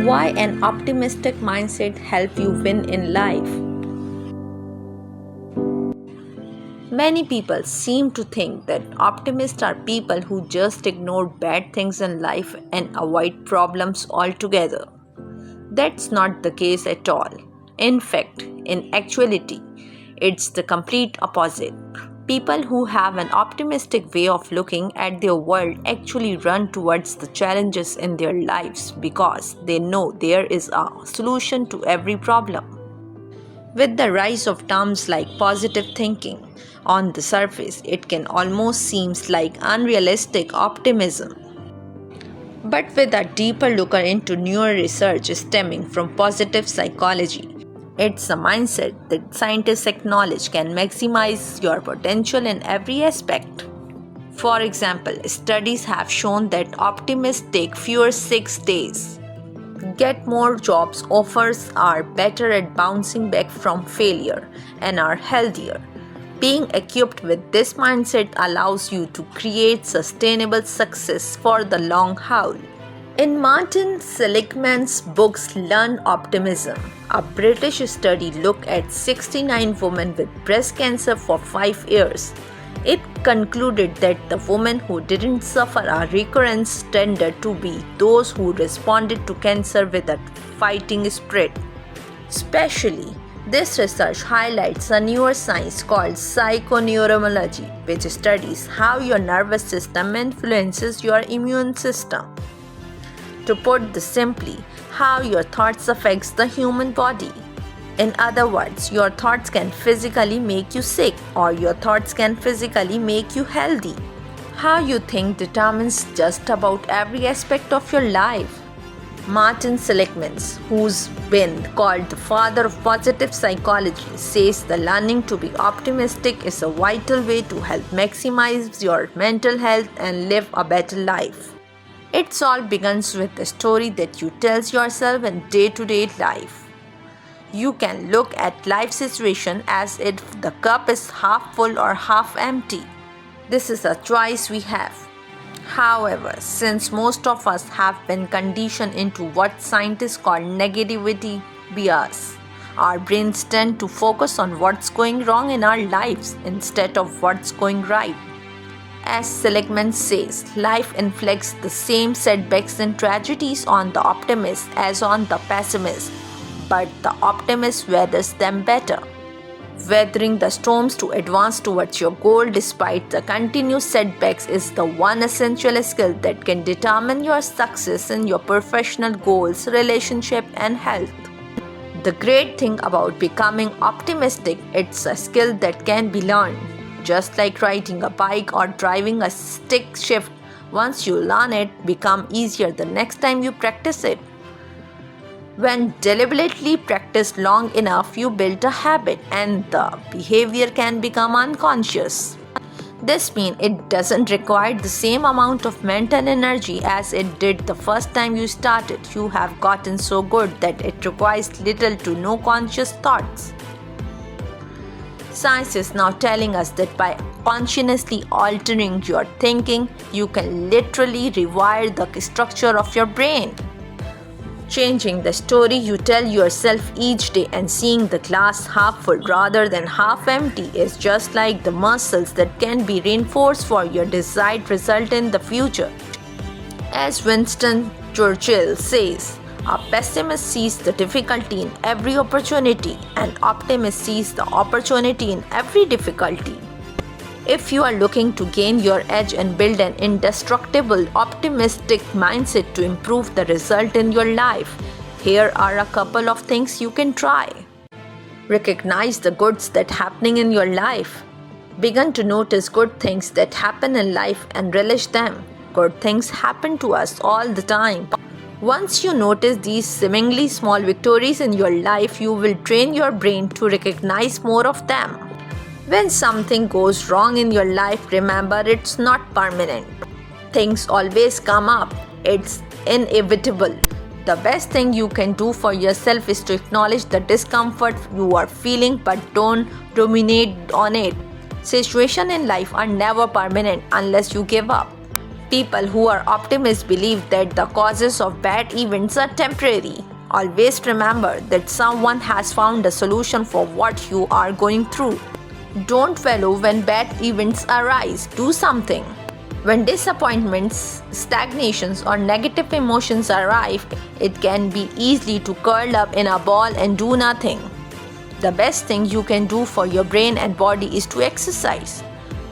Why an optimistic mindset help you win in life? Many people seem to think that optimists are people who just ignore bad things in life and avoid problems altogether. That's not the case at all. In fact, in actuality, it's the complete opposite. People who have an optimistic way of looking at their world actually run towards the challenges in their lives because they know there is a solution to every problem. With the rise of terms like positive thinking, on the surface it can almost seem like unrealistic optimism. But with a deeper look into newer research stemming from positive psychology, it's a mindset that scientists acknowledge can maximize your potential in every aspect. For example, studies have shown that optimists take fewer sick days, get more jobs offers, are better at bouncing back from failure, and are healthier. Being equipped with this mindset allows you to create sustainable success for the long haul. In Martin Seligman's books Learn Optimism, a British study looked at 69 women with breast cancer for 5 years. It concluded that the women who didn't suffer a recurrence tended to be those who responded to cancer with a fighting spirit. Especially, this research highlights a newer science called psychoneuroimmunology, which studies how your nervous system influences your immune system. To put this simply, how your thoughts affects the human body. In other words, your thoughts can physically make you sick or your thoughts can physically make you healthy. How you think determines just about every aspect of your life. Martin Seligman, who's been called the father of positive psychology, says the learning to be optimistic is a vital way to help maximize your mental health and live a better life. It all begins with the story that you tell yourself in day-to-day life. You can look at life situation as if the cup is half full or half empty. This is a choice we have. However, since most of us have been conditioned into what scientists call negativity bias, our brains tend to focus on what's going wrong in our lives instead of what's going right. As Seligman says, life inflicts the same setbacks and tragedies on the optimist as on the pessimist, but the optimist weathers them better. Weathering the storms to advance towards your goal despite the continuous setbacks is the one essential skill that can determine your success in your professional goals, relationship, and health. The great thing about becoming optimistic, it's a skill that can be learned. Just like riding a bike or driving a stick shift, once you learn it, become easier the next time you practice it. When deliberately practiced long enough, you build a habit and the behavior can become unconscious. This means it doesn't require the same amount of mental energy as it did the first time you started. You have gotten so good that it requires little to no conscious thoughts. Science is now telling us that by consciously altering your thinking, you can literally rewire the structure of your brain. Changing the story you tell yourself each day and seeing the glass half full rather than half empty is just like the muscles that can be reinforced for your desired result in the future. As Winston Churchill says, a pessimist sees the difficulty in every opportunity, and optimist sees the opportunity in every difficulty. If you are looking to gain your edge and build an indestructible, optimistic mindset to improve the result in your life, here are a couple of things you can try. Recognize the goods that are happening in your life. Begin to notice good things that happen in life and relish them. Good things happen to us all the time. Once you notice these seemingly small victories in your life, you will train your brain to recognize more of them. When something goes wrong in your life, remember it's not permanent. Things always come up. It's inevitable. The best thing you can do for yourself is to acknowledge the discomfort you are feeling but don't ruminate on it. Situations in life are never permanent unless you give up. People who are optimists believe that the causes of bad events are temporary. Always remember that someone has found a solution for what you are going through. Don't wallow when bad events arise. Do something. When disappointments, stagnations, or negative emotions arrive, it can be easy to curl up in a ball and do nothing. The best thing you can do for your brain and body is to exercise,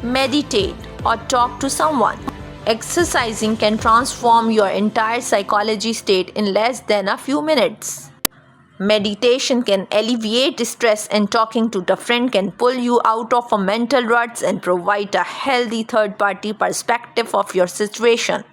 meditate, or talk to someone. Exercising can transform your entire psychology state in less than a few minutes. Meditation can alleviate stress, and talking to a friend can pull you out of a mental rut and provide a healthy third party perspective of your situation.